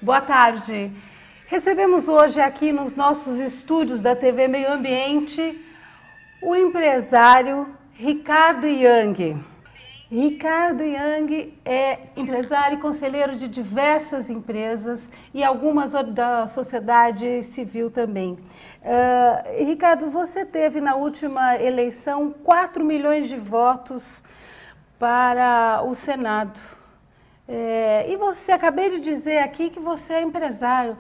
Boa tarde. Recebemos hoje aqui nos nossos estúdios da TV Meio Ambiente o empresário Ricardo Young. Ricardo Young é empresário e conselheiro de diversas empresas e algumas da sociedade civil também. Ricardo, você teve na última eleição 4 milhões de votos para o Senado. E você, acabei de dizer aqui que você é empresário.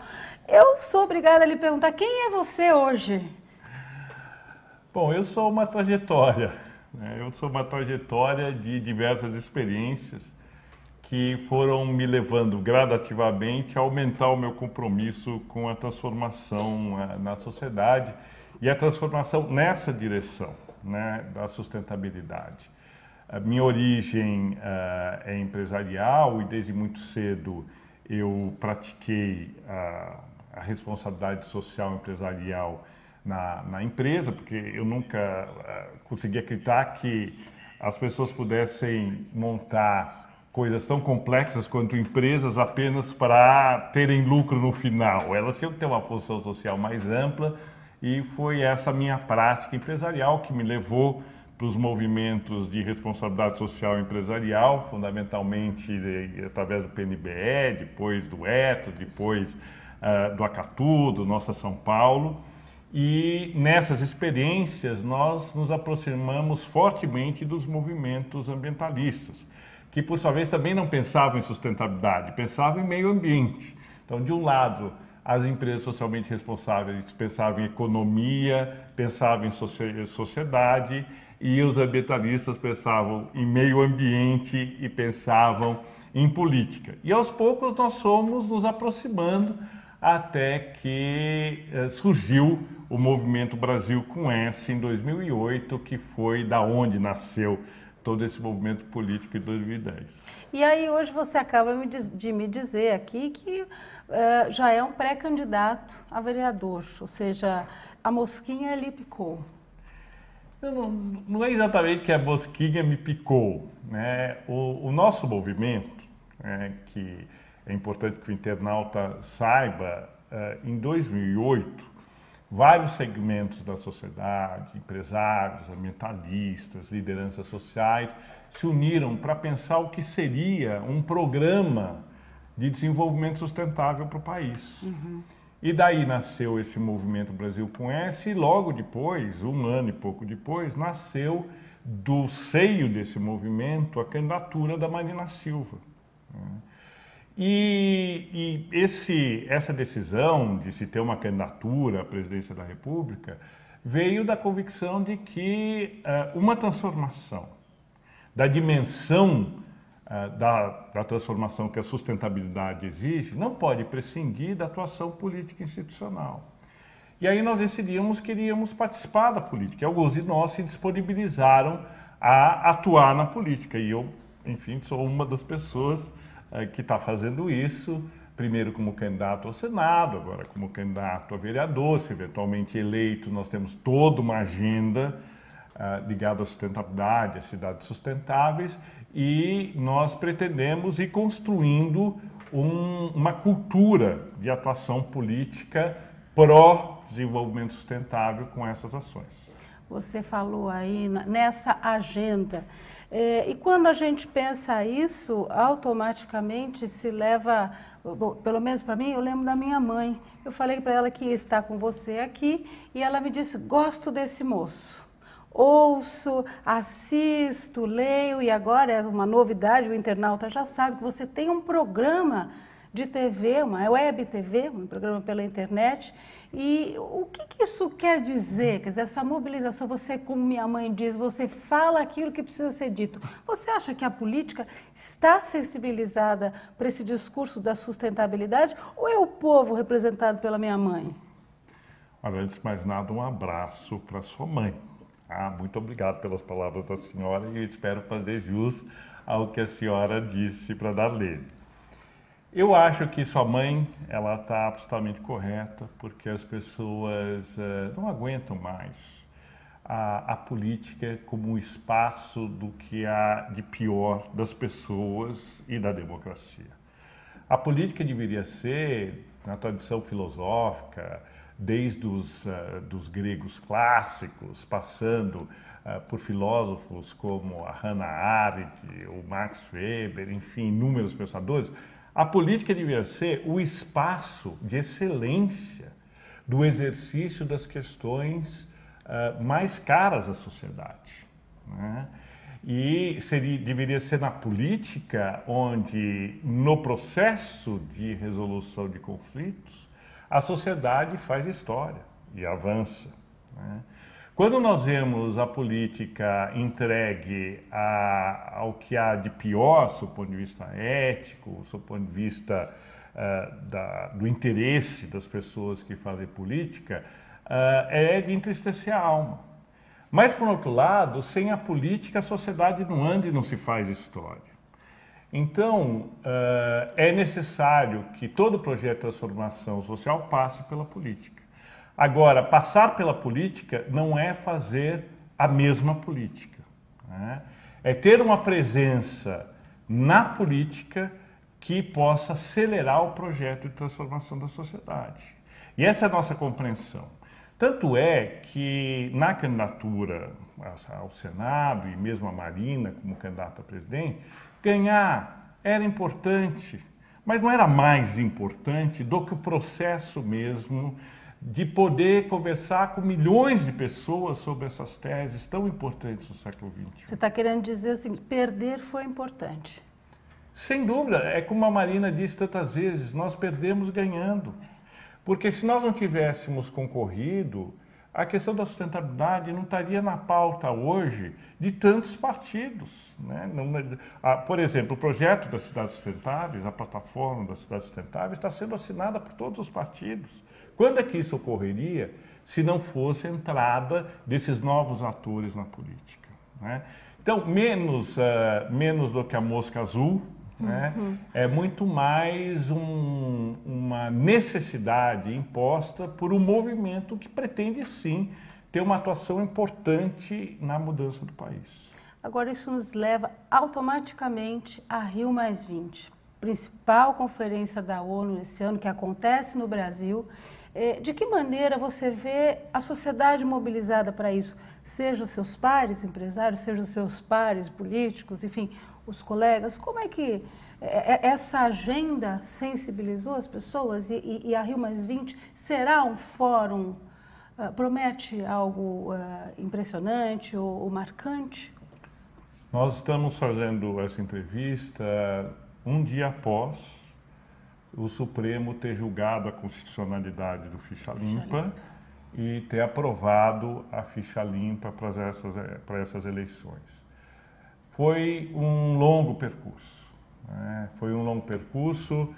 Eu sou obrigada a lhe perguntar, quem é você hoje? Bom, eu sou uma trajetória, né? Eu sou uma trajetória de diversas experiências que foram me levando gradativamente a aumentar o meu compromisso com a transformação na sociedade e a transformação nessa direção, né, da sustentabilidade. A minha origem é empresarial e desde muito cedo eu pratiquei a responsabilidade social empresarial na empresa, porque eu nunca consegui acreditar que as pessoas pudessem montar coisas tão complexas quanto empresas apenas para terem lucro no final. Elas tinham que ter uma função social mais ampla e foi essa minha prática empresarial que me levou para os movimentos de responsabilidade social empresarial, fundamentalmente através do PNBE, depois do ETO, depois do Acatu, do Nossa São Paulo. E nessas experiências nós nos aproximamos fortemente dos movimentos ambientalistas, que por sua vez também não pensavam em sustentabilidade, pensavam em meio ambiente. Então, de um lado, as empresas socialmente responsáveis pensavam em economia, pensavam em sociedade, e os ambientalistas pensavam em meio ambiente e pensavam em política. E aos poucos nós fomos nos aproximando até que surgiu o Movimento Brasil com S em 2008, que foi da onde nasceu todo esse movimento político em 2010. E aí hoje você acaba de me dizer aqui que já é um pré-candidato a vereador, ou seja, a mosquinha lhe picou. Não é exatamente que a mosquinha me picou, né? O nosso movimento, que é importante que o internauta saiba, em 2008, vários segmentos da sociedade, empresários, ambientalistas, lideranças sociais, se uniram para pensar o que seria um programa de desenvolvimento sustentável para o país. Uhum. E daí nasceu esse movimento Brasil com S e logo depois, um ano e pouco depois, nasceu do seio desse movimento a candidatura da Marina Silva. E essa decisão de se ter uma candidatura à presidência da República veio da convicção de que uma transformação da dimensão da transformação que a sustentabilidade exige não pode prescindir da atuação política institucional. E aí nós decidimos que iríamos participar da política. E alguns de nós se disponibilizaram a atuar na política. E eu, enfim, sou uma das pessoas que está fazendo isso, primeiro como candidato ao Senado, agora como candidato a vereador. Se eventualmente eleito, nós temos toda uma agenda ligada à sustentabilidade, às cidades sustentáveis, e nós pretendemos ir construindo uma cultura de atuação política pró-desenvolvimento sustentável com essas ações. Você falou aí nessa agenda. E quando a gente pensa isso, automaticamente se leva, pelo menos para mim, eu lembro da minha mãe. Eu falei para ela que ia estar com você aqui e ela me disse, gosto desse moço. Ouço, assisto, leio e agora é uma novidade, o internauta já sabe que você tem um programa de TV, uma web TV, um programa pela internet. E o que isso quer dizer? Quer dizer, essa mobilização, você, como minha mãe diz, você fala aquilo que precisa ser dito. Você acha que a política está sensibilizada para esse discurso da sustentabilidade ou é o povo representado pela minha mãe? Olha, antes de mais nada, um abraço para sua mãe. Muito obrigado pelas palavras da senhora e eu espero fazer jus ao que a senhora disse para Darlene. Eu acho que sua mãe, ela está absolutamente correta, porque as pessoas não aguentam mais a política como um espaço do que há de pior das pessoas e da democracia. A política deveria ser, na tradição filosófica, desde dos gregos clássicos, passando por filósofos como a Hannah Arendt, o Max Weber, enfim, inúmeros pensadores, a política deveria ser o espaço de excelência do exercício das questões mais caras à sociedade, né? E deveria ser na política onde, no processo de resolução de conflitos, a sociedade faz história e avança, né? Quando nós vemos a política entregue ao que há de pior, do ponto de vista ético, do ponto de vista do interesse das pessoas que fazem política, é de entristecer a alma. Mas, por outro lado, sem a política, a sociedade não anda e não se faz história. Então, é necessário que todo projeto de transformação social passe pela política. Agora, passar pela política não é fazer a mesma política, né? É ter uma presença na política que possa acelerar o projeto de transformação da sociedade. E essa é a nossa compreensão. Tanto é que na candidatura ao Senado e mesmo a Marina como candidata a presidente, ganhar era importante, mas não era mais importante do que o processo mesmo de poder conversar com milhões de pessoas sobre essas teses tão importantes do século XXI. Você está querendo dizer assim, perder foi importante? Sem dúvida, é como a Marina disse tantas vezes, nós perdemos ganhando. Porque se nós não tivéssemos concorrido, a questão da sustentabilidade não estaria na pauta hoje de tantos partidos, né? Por exemplo, o projeto das cidades sustentáveis, a plataforma das cidades sustentáveis, está sendo assinada por todos os partidos. Quando é que isso ocorreria se não fosse a entrada desses novos atores na política, né? Então, menos do que a mosca azul, né? É muito mais uma necessidade imposta por um movimento que pretende, sim, ter uma atuação importante na mudança do país. Agora, isso nos leva automaticamente a Rio+20, principal conferência da ONU esse ano, que acontece no Brasil. De que maneira você vê a sociedade mobilizada para isso? Seja os seus pares empresários, seja os seus pares políticos, enfim, os colegas, como é que essa agenda sensibilizou as pessoas e a Rio+20 será um fórum, promete algo impressionante ou marcante? Nós estamos fazendo essa entrevista um dia após o Supremo ter julgado a constitucionalidade do Ficha Limpa e ter aprovado a Ficha Limpa para essas eleições. Foi um longo percurso, né? Foi um longo percurso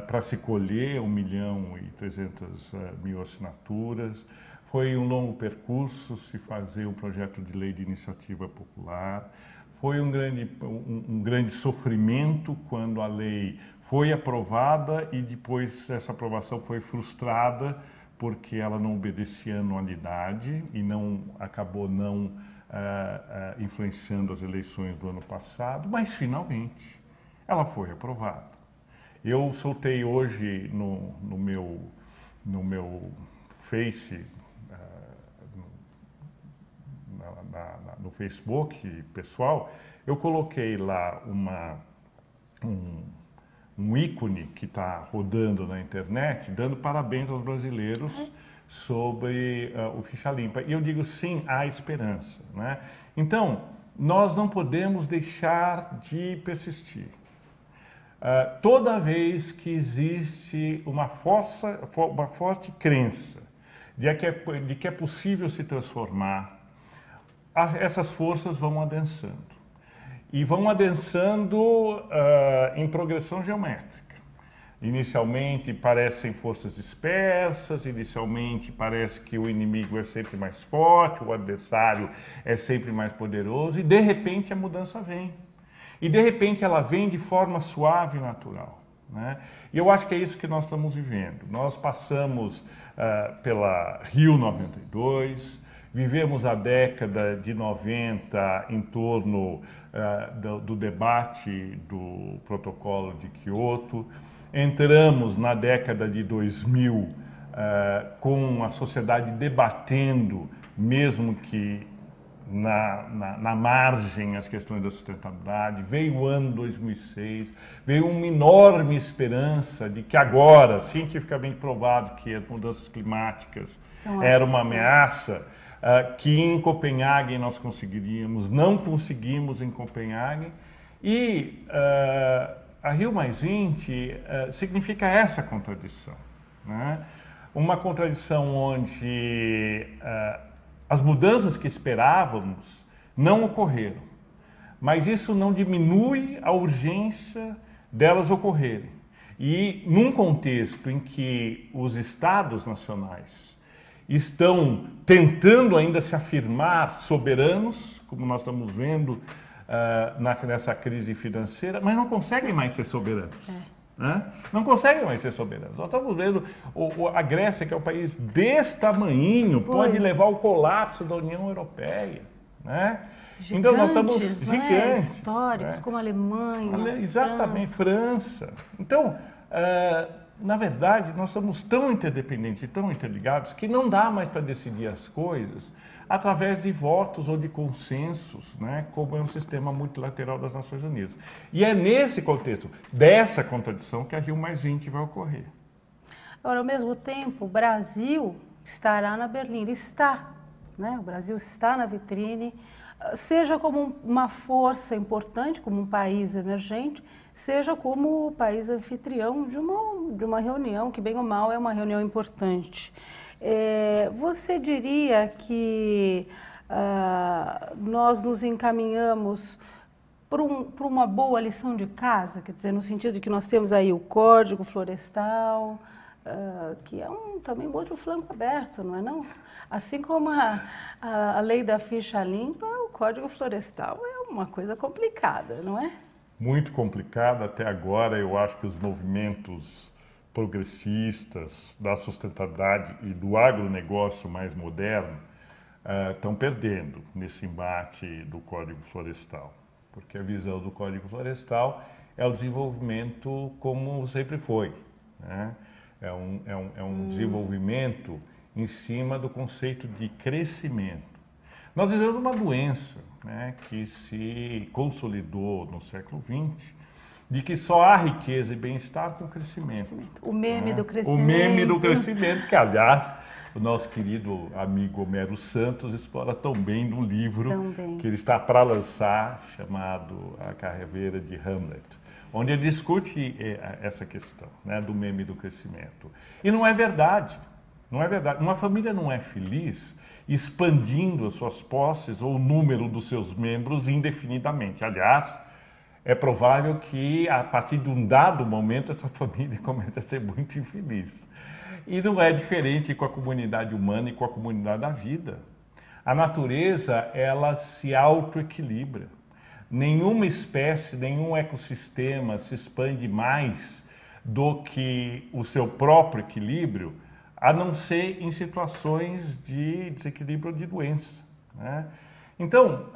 para se colher 1.300.000 assinaturas. Foi um longo percurso se fazer um projeto de lei de iniciativa popular. Foi um grande sofrimento quando a lei foi aprovada e depois essa aprovação foi frustrada porque ela não obedecia à anualidade e acabou não influenciando as eleições do ano passado, mas finalmente ela foi aprovada. Eu soltei hoje no meu Face, no Facebook pessoal, eu coloquei lá um ícone que está rodando na internet, dando parabéns aos brasileiros sobre o Ficha Limpa. E eu digo, sim, há esperança, né? Então, nós não podemos deixar de persistir. Toda vez que existe uma forte crença de que é possível se transformar, essas forças vão adensando. E vão adensando em progressão geométrica. Inicialmente parecem forças dispersas, inicialmente parece que o inimigo é sempre mais forte, o adversário é sempre mais poderoso, e de repente a mudança vem. E de repente ela vem de forma suave e natural, né? E eu acho que é isso que nós estamos vivendo. Nós passamos pela Rio 92, Vivemos a década de 90 em torno do debate do protocolo de Kyoto. Entramos na década de 2000 com a sociedade debatendo, mesmo que na margem, as questões da sustentabilidade. Veio o ano 2006, veio uma enorme esperança de que agora, cientificamente provado que as mudanças climáticas era uma ameaça, que em Copenhague nós conseguiríamos, não conseguimos em Copenhague, e a Rio+20 significa essa contradição, né? Uma contradição onde as mudanças que esperávamos não ocorreram, mas isso não diminui a urgência delas ocorrerem. E num contexto em que os estados nacionais estão tentando ainda se afirmar soberanos, como nós estamos vendo nessa crise financeira, mas não conseguem mais ser soberanos. Né? Não conseguem mais ser soberanos. Nós estamos vendo a Grécia, que é um país desse tamanho, pode levar ao colapso da União Europeia. Né? Gigantes, então nós estamos gigantes. Históricos, né? como a Alemanha. Exatamente, França. Então, na verdade, nós somos tão interdependentes e tão interligados que não dá mais para decidir as coisas através de votos ou de consensos, né, como é um sistema multilateral das Nações Unidas. E é nesse contexto, dessa contradição, que a Rio+20 vai ocorrer. Agora, ao mesmo tempo, o Brasil estará na Berlinda, está, né? O Brasil está na vitrine, seja como uma força importante, como um país emergente, seja como o país anfitrião de uma reunião, que bem ou mal é uma reunião importante. Você diria que nós nos encaminhamos por uma boa lição de casa, quer dizer, no sentido de que nós temos aí o Código Florestal, que é também um outro flanco aberto, não é não? Assim como a lei da ficha limpa, o Código Florestal é uma coisa complicada, não é? Muito complicada até agora. Eu acho que os movimentos progressistas da sustentabilidade e do agronegócio mais moderno estão perdendo nesse embate do Código Florestal, porque a visão do Código Florestal é o desenvolvimento como sempre foi, né? É um desenvolvimento em cima do conceito de crescimento. Nós vivemos uma doença, né, que se consolidou no século XX, de que só há riqueza e bem-estar com crescimento. O meme, né, do crescimento. O meme do crescimento, que, aliás, o nosso querido amigo Homero Santos explora tão bem no livro que ele está para lançar, chamado A Carreira de Hamlet, onde ele discute essa questão, né, do meme do crescimento. E não é verdade. Não é verdade. Uma família não é feliz expandindo as suas posses ou o número dos seus membros indefinidamente. Aliás, é provável que a partir de um dado momento essa família comece a ser muito infeliz. E não é diferente com a comunidade humana e com a comunidade da vida. A natureza, ela se autoequilibra. Nenhuma espécie, nenhum ecossistema se expande mais do que o seu próprio equilíbrio, a não ser em situações de desequilíbrio ou de doença, né? Então,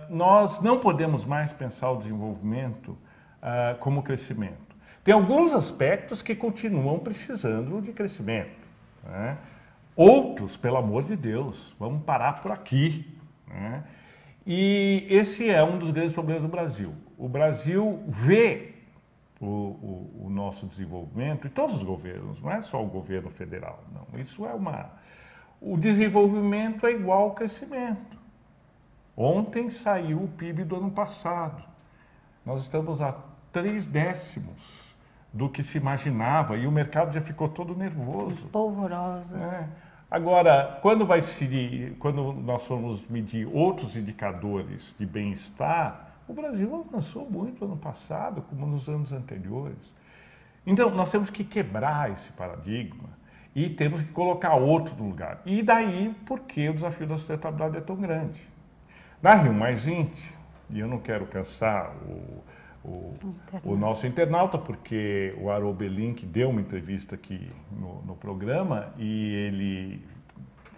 nós não podemos mais pensar o desenvolvimento como crescimento. Tem alguns aspectos que continuam precisando de crescimento, né? Outros, pelo amor de Deus, vamos parar por aqui, né? E esse é um dos grandes problemas do Brasil. O Brasil vê o nosso desenvolvimento, e todos os governos, não é só o governo federal, não. Isso é o desenvolvimento é igual ao crescimento. Ontem saiu o PIB do ano passado. Nós estamos a 3/10 do que se imaginava e o mercado já ficou todo nervoso. Polvorosa. Agora, quando nós formos medir outros indicadores de bem-estar, o Brasil avançou muito ano passado, como nos anos anteriores. Então, nós temos que quebrar esse paradigma e temos que colocar outro no lugar. E daí, porque o desafio da sustentabilidade é tão grande. Na Rio+20, e eu não quero cansar o nosso internauta, porque o Haroldo Belin, que deu uma entrevista aqui no programa, e ele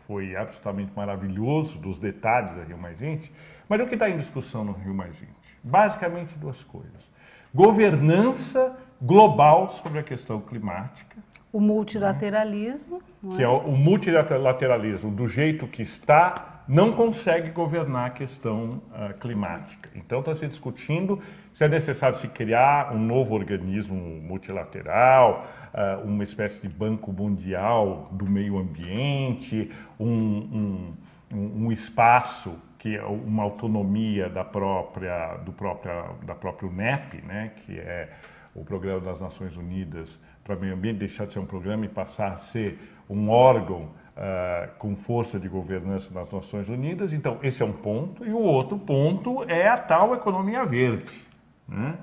foi absolutamente maravilhoso, dos detalhes da Rio Mais Gente, mas o que está em discussão no Rio Mais Gente? Basicamente duas coisas. Governança global sobre a questão climática. O multilateralismo. Que é o multilateralismo, do jeito que está, não consegue governar a questão climática. Então está se discutindo se é necessário se criar um novo organismo multilateral, uma espécie de banco mundial do meio ambiente, um espaço que é uma autonomia da própria UNEP, né, que é o Programa das Nações Unidas para o Meio Ambiente, deixar de ser um programa e passar a ser um órgão com força de governança das Nações Unidas. Então, esse é um ponto. E o outro ponto é a tal economia verde, né?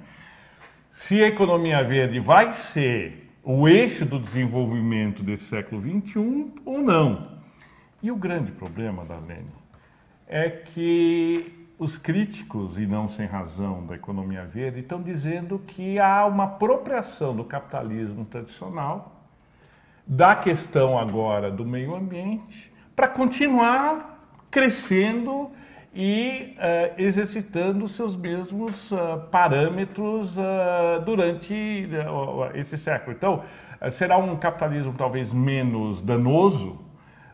Se a economia verde vai ser o eixo do desenvolvimento desse século XXI ou não. E o grande problema, Darlene, é que os críticos, e não sem razão, da economia verde estão dizendo que há uma apropriação do capitalismo tradicional, da questão agora do meio ambiente, para continuar crescendo e exercitando seus mesmos parâmetros durante esse século. Então, será um capitalismo talvez menos danoso,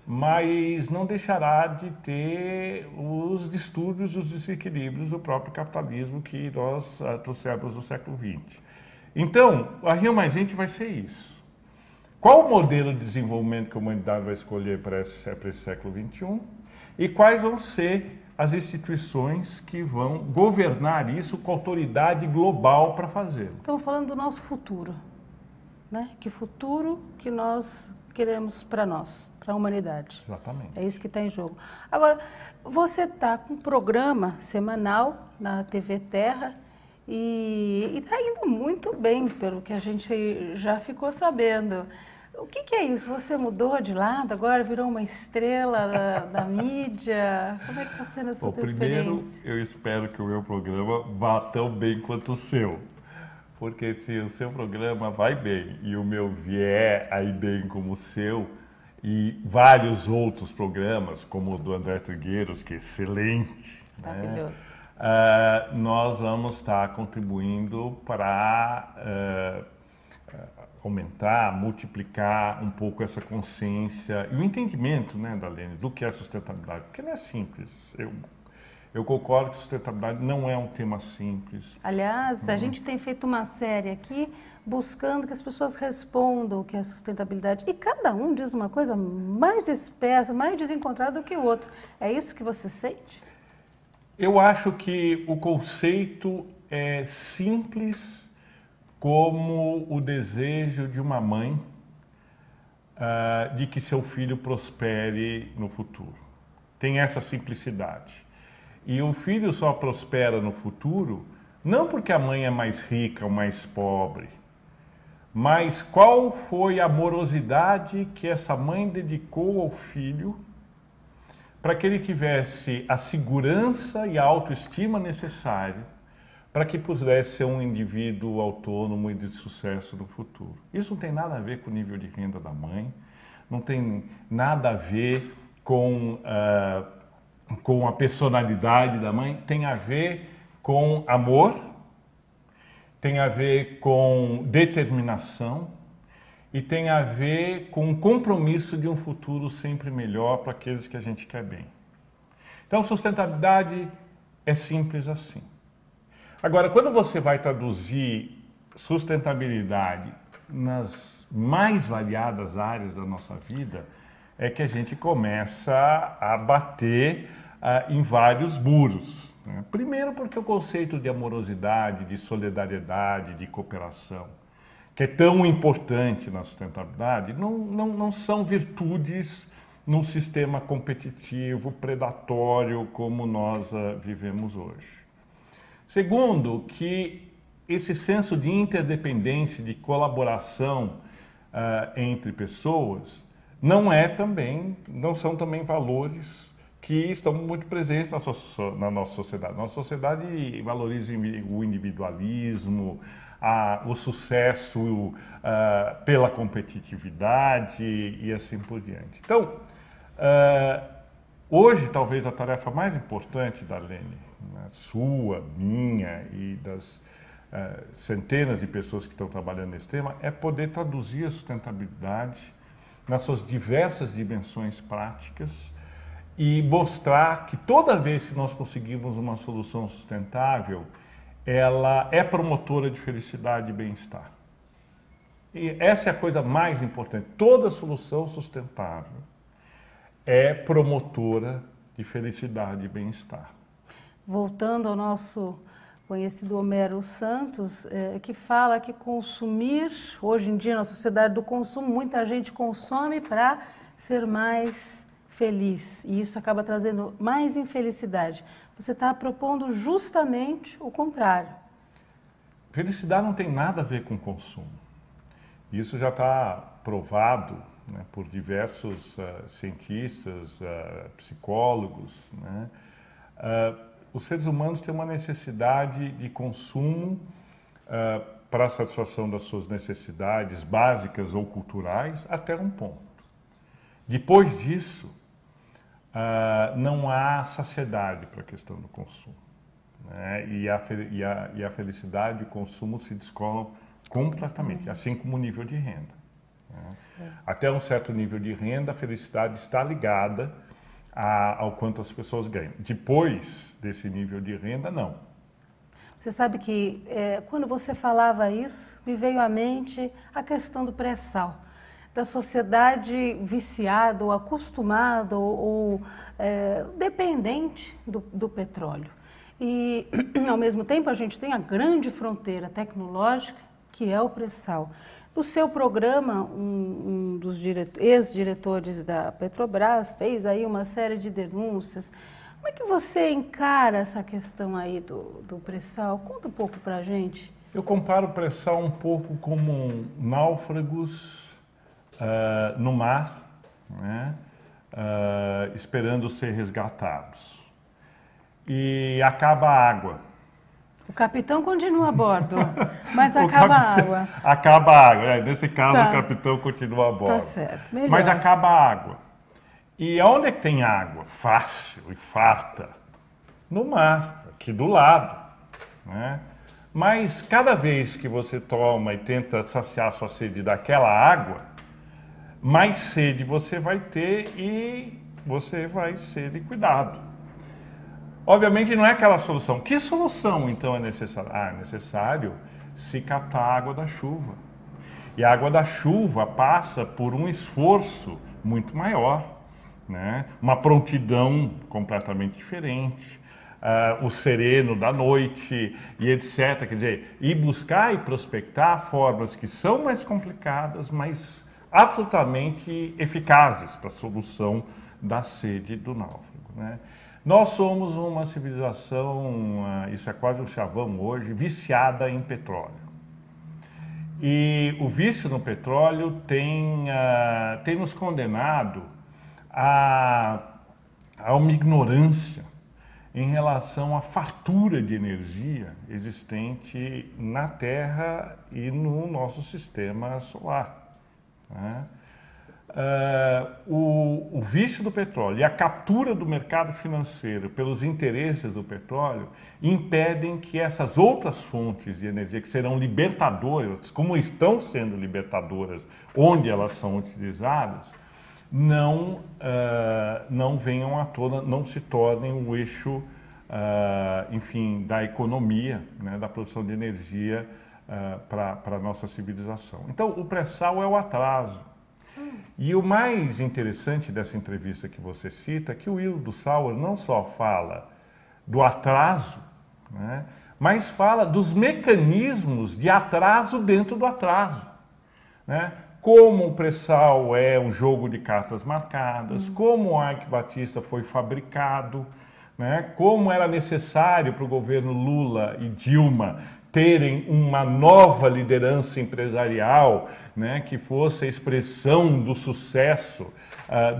mas não deixará de ter os distúrbios, os desequilíbrios do próprio capitalismo que nós trouxemos no século XX. Então, a Rio Mais Gente vai ser isso. Qual o modelo de desenvolvimento que a humanidade vai escolher para esse século XXI? E quais vão ser as instituições que vão governar isso com autoridade global para fazer? Estamos falando do nosso futuro, né? Que futuro que nós queremos para nós, para a humanidade. Exatamente. É isso que está em jogo. Agora, você está com um programa semanal na TV Terra e está indo muito bem, pelo que a gente já ficou sabendo. O que é isso? Você mudou de lado, agora virou uma estrela da mídia? Como é que está sendo essa tua experiência? Primeiro, eu espero que o meu programa vá tão bem quanto o seu. Porque se o seu programa vai bem e o meu vier aí bem como o seu, e vários outros programas, como o do André Trigueiros, que é excelente, maravilhoso, né? Nós vamos estar contribuindo para aumentar, multiplicar um pouco essa consciência e o entendimento, né, Darlene, do que é sustentabilidade. Porque não é simples. Eu concordo que sustentabilidade não é um tema simples. Aliás, a gente tem feito uma série aqui buscando que as pessoas respondam o que é sustentabilidade. E cada um diz uma coisa mais dispersa, mais desencontrada do que o outro. É isso que você sente? Eu acho que o conceito é simples como o desejo de uma mãe de que seu filho prospere no futuro. Tem essa simplicidade. E o filho só prospera no futuro não porque a mãe é mais rica ou mais pobre, mas qual foi a amorosidade que essa mãe dedicou ao filho para que ele tivesse a segurança e a autoestima necessária para que pudesse ser um indivíduo autônomo e de sucesso no futuro. Isso não tem nada a ver com o nível de renda da mãe, não tem nada a ver com a personalidade da mãe, tem a ver com amor, tem a ver com determinação e tem a ver com o compromisso de um futuro sempre melhor para aqueles que a gente quer bem. Então, sustentabilidade é simples assim. Agora, quando você vai traduzir sustentabilidade nas mais variadas áreas da nossa vida, é que a gente começa a bater em vários muros, né? Primeiro porque o conceito de amorosidade, de solidariedade, de cooperação, que é tão importante na sustentabilidade, não são virtudes num sistema competitivo, predatório, como nós vivemos hoje. Segundo, que esse senso de interdependência, de colaboração entre pessoas, não são também valores que estão muito presentes na nossa sociedade. Nossa sociedade valoriza o individualismo, o sucesso pela competitividade e assim por diante. Então, Hoje, talvez a tarefa mais importante da Lene, né, sua, minha e das centenas de pessoas que estão trabalhando nesse tema, é poder traduzir a sustentabilidade nas suas diversas dimensões práticas e mostrar que toda vez que nós conseguimos uma solução sustentável, ela é promotora de felicidade e bem-estar. E essa é a coisa mais importante. Toda solução sustentável é promotora de felicidade e bem-estar. Voltando ao nosso conhecido Homero Santos, que fala que consumir, hoje em dia na sociedade do consumo, muita gente consome para ser mais feliz e isso acaba trazendo mais infelicidade. Você está propondo justamente o contrário. Felicidade não tem nada a ver com consumo. Isso já está provado, né, por diversos cientistas, psicólogos, né? Os seres humanos têm uma necessidade de consumo para a satisfação das suas necessidades básicas ou culturais até um ponto. Depois disso, não há saciedade para a questão do consumo, né? E a felicidade e o consumo se descolam completamente, assim como o nível de renda, né? Até um certo nível de renda, a felicidade está ligada ao quanto as pessoas ganham. Depois desse nível de renda, não. Você sabe que quando você falava isso, me veio à mente a questão do pré-sal, da sociedade viciada ou acostumada ou dependente do petróleo. E, ao mesmo tempo, a gente tem a grande fronteira tecnológica, que é o pré-sal. No seu programa, um dos ex-diretores da Petrobras fez aí uma série de denúncias. Como é que você encara essa questão aí do pré-sal? Conta um pouco para a gente. Eu comparo o pré-sal um pouco como náufragos no mar, né? Esperando ser resgatados. E acaba a água. O capitão continua a bordo, mas acaba a água. Acaba a água. Nesse caso, tá. O capitão continua a bordo. Tá certo. Melhor. Mas acaba a água. E onde é que tem água fácil e farta? No mar, aqui do lado, né? Mas cada vez que você toma e tenta saciar sua sede daquela água, mais sede você vai ter e você vai ser liquidado. Obviamente não é aquela solução. Que solução então é necessária? É necessário se captar a água da chuva. E a água da chuva passa por um esforço muito maior, né? Uma prontidão completamente diferente, o sereno da noite e etc. Quer dizer, ir buscar e prospectar formas que são mais complicadas, mas absolutamente eficazes para a solução da sede do náufrago, né? Nós somos uma civilização, isso é quase um chavão hoje, viciada em petróleo. E o vício no petróleo tem nos condenado a uma ignorância em relação à fartura de energia existente na Terra e no nosso sistema solar, né? O vício do petróleo e a captura do mercado financeiro pelos interesses do petróleo impedem que essas outras fontes de energia que serão libertadoras, como estão sendo libertadoras, onde elas são utilizadas, não venham à tona, não se tornem o eixo, enfim, da economia, né, da produção de energia para a nossa civilização. Então, o pré-sal é o atraso. E o mais interessante dessa entrevista que você cita é que o Will do Sauer não só fala do atraso, né, mas fala dos mecanismos de atraso dentro do atraso, né? Como o pré-sal é um jogo de cartas marcadas, como o Eike Batista foi fabricado, né? Como era necessário para o governo Lula e Dilma terem uma nova liderança empresarial, né, que fosse a expressão do sucesso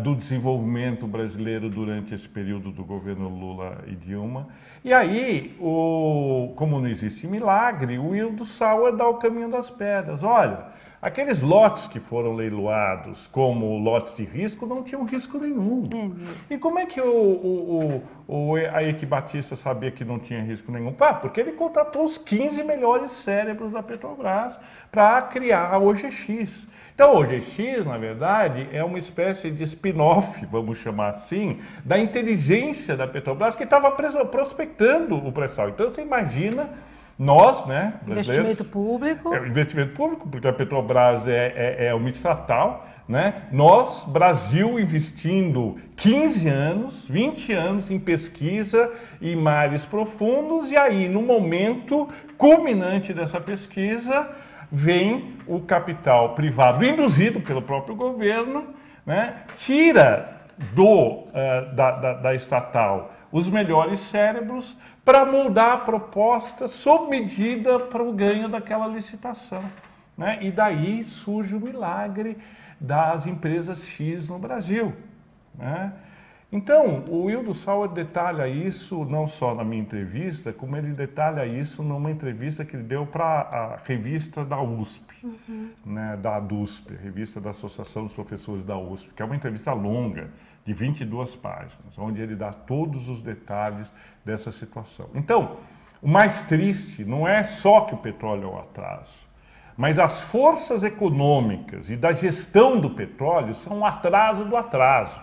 do desenvolvimento brasileiro durante esse período do governo Lula e Dilma. E aí, como não existe milagre, o Will do Sauer dá o caminho das pedras. Olha, Aqueles lotes que foram leiloados como lotes de risco não tinham risco nenhum. E como é que a Eike Batista sabia que não tinha risco nenhum? Porque ele contratou os 15 melhores cérebros da Petrobras para criar a OGX. Então, a OGX, na verdade, é uma espécie de spin-off, vamos chamar assim, da inteligência da Petrobras que estava prospectando o pré-sal. Então, você imagina... Nós, né, investimento público. Investimento público, porque a Petrobras é uma estatal, né? Nós, Brasil, investindo 15 anos, 20 anos em pesquisa em mares profundos, e aí, no momento culminante dessa pesquisa, vem o capital privado, induzido pelo próprio governo, né? Tira da estatal os melhores cérebros para moldar a proposta sob medida para o ganho daquela licitação, né? E daí surge o milagre das empresas X no Brasil, né? Então, o Wildo Sauer detalha isso não só na minha entrevista, como ele detalha isso numa entrevista que ele deu para a revista da USP, né, da ADUSP, a revista da Associação dos Professores da USP, que é uma entrevista longa, de 22 páginas, onde ele dá todos os detalhes dessa situação. Então, o mais triste não é só que o petróleo é o atraso, mas as forças econômicas e da gestão do petróleo são o atraso do atraso.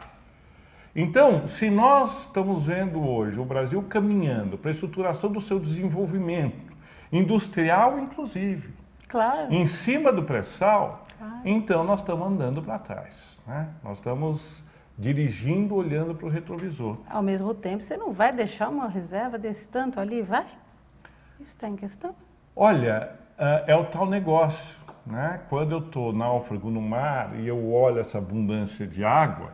Então, se nós estamos vendo hoje o Brasil caminhando para a estruturação do seu desenvolvimento, industrial inclusive, claro, em cima do pré-sal, claro, então nós estamos andando para trás, né? Nós estamos dirigindo, olhando para o retrovisor. Ao mesmo tempo, você não vai deixar uma reserva desse tanto ali, vai? Isso está em questão? Olha, é o tal negócio, né? Quando eu estou náufrago no mar e eu olho essa abundância de água,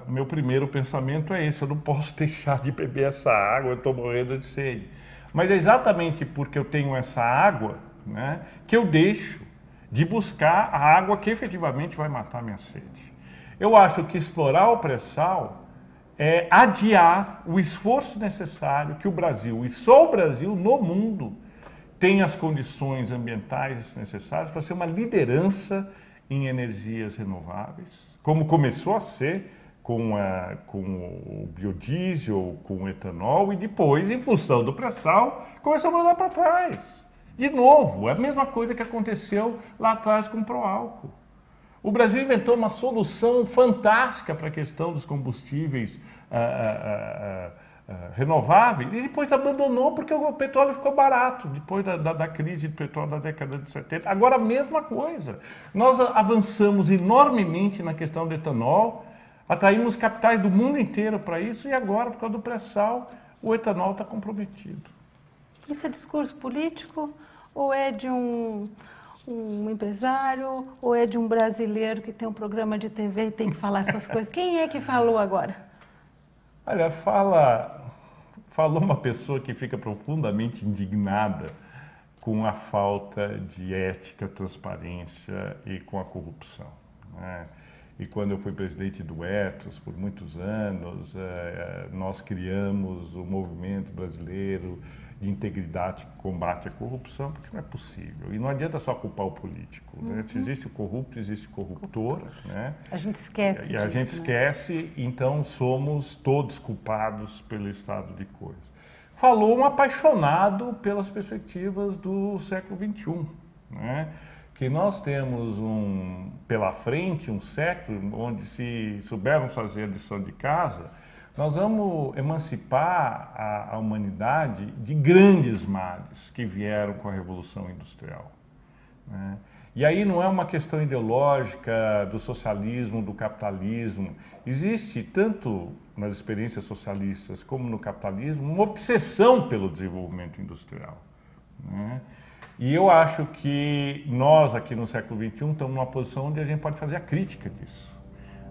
meu primeiro pensamento é esse: eu não posso deixar de beber essa água, eu estou morrendo de sede. Mas é exatamente porque eu tenho essa água, né, que eu deixo de buscar a água que efetivamente vai matar minha sede. Eu acho que explorar o pré-sal é adiar o esforço necessário que o Brasil, e só o Brasil no mundo, tem as condições ambientais necessárias para ser uma liderança em energias renováveis, como começou a ser com o biodiesel, com o etanol, e depois, em função do pré-sal, começou a andar para trás. De novo, é a mesma coisa que aconteceu lá atrás com o pró-álcool. O Brasil inventou uma solução fantástica para a questão dos combustíveis renováveis e depois abandonou porque o petróleo ficou barato, depois da crise do petróleo da década de 70. Agora a mesma coisa. Nós avançamos enormemente na questão do etanol, atraímos capitais do mundo inteiro para isso e agora, por causa do pré-sal, o etanol está comprometido. Isso é discurso político ou é de um empresário ou é de um brasileiro que tem um programa de TV e tem que falar essas coisas? Quem é que falou agora? Olha, falou uma pessoa que fica profundamente indignada com a falta de ética, transparência e com a corrupção, né? E quando eu fui presidente do Ethos, por muitos anos, nós criamos o movimento brasileiro de integridade que combate a corrupção, porque não é possível. E não adianta só culpar o político, né? Se existe o corrupto, existe o corruptor, né? A gente esquece disso, a gente esquece, então somos todos culpados pelo estado de coisas. Falou um apaixonado pelas perspectivas do século XXI, né? Que nós temos pela frente um século onde, se soubermos fazer a lição de casa, nós vamos emancipar a humanidade de grandes males que vieram com a Revolução Industrial, né? E aí não é uma questão ideológica do socialismo, do capitalismo. Existe, tanto nas experiências socialistas como no capitalismo, uma obsessão pelo desenvolvimento industrial, né? E eu acho que nós, aqui no século XXI, estamos numa posição onde a gente pode fazer a crítica disso.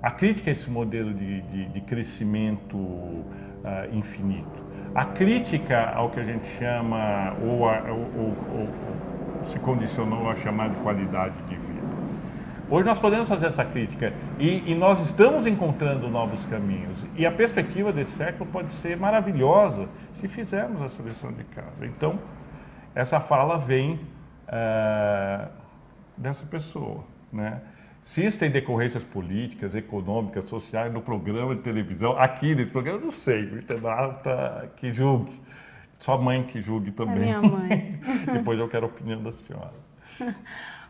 A crítica a esse modelo de crescimento infinito. A crítica ao que a gente chama, ou se condicionou a chamar de qualidade de vida. Hoje nós podemos fazer essa crítica e nós estamos encontrando novos caminhos. E a perspectiva desse século pode ser maravilhosa se fizermos essa lição de casa. Então, essa fala vem dessa pessoa, né? Se isso tem decorrências políticas, econômicas, sociais no programa de televisão, aqui nesse programa, eu não sei, o internauta que julgue. Sua mãe que julgue também. É minha mãe. Depois eu quero a opinião da senhora.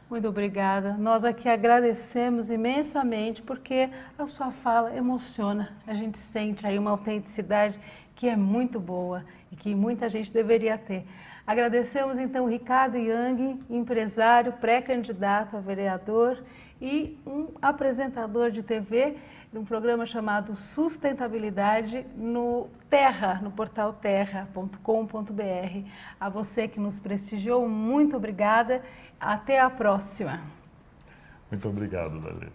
Muito obrigada. Nós aqui agradecemos imensamente porque a sua fala emociona. A gente sente aí uma autenticidade que é muito boa e que muita gente deveria ter. Agradecemos então o Ricardo Yang, empresário, pré-candidato a vereador e um apresentador de TV de um programa chamado Sustentabilidade no Terra, no portal terra.com.br. A você que nos prestigiou, muito obrigada. Até a próxima. Muito obrigado, Dalila.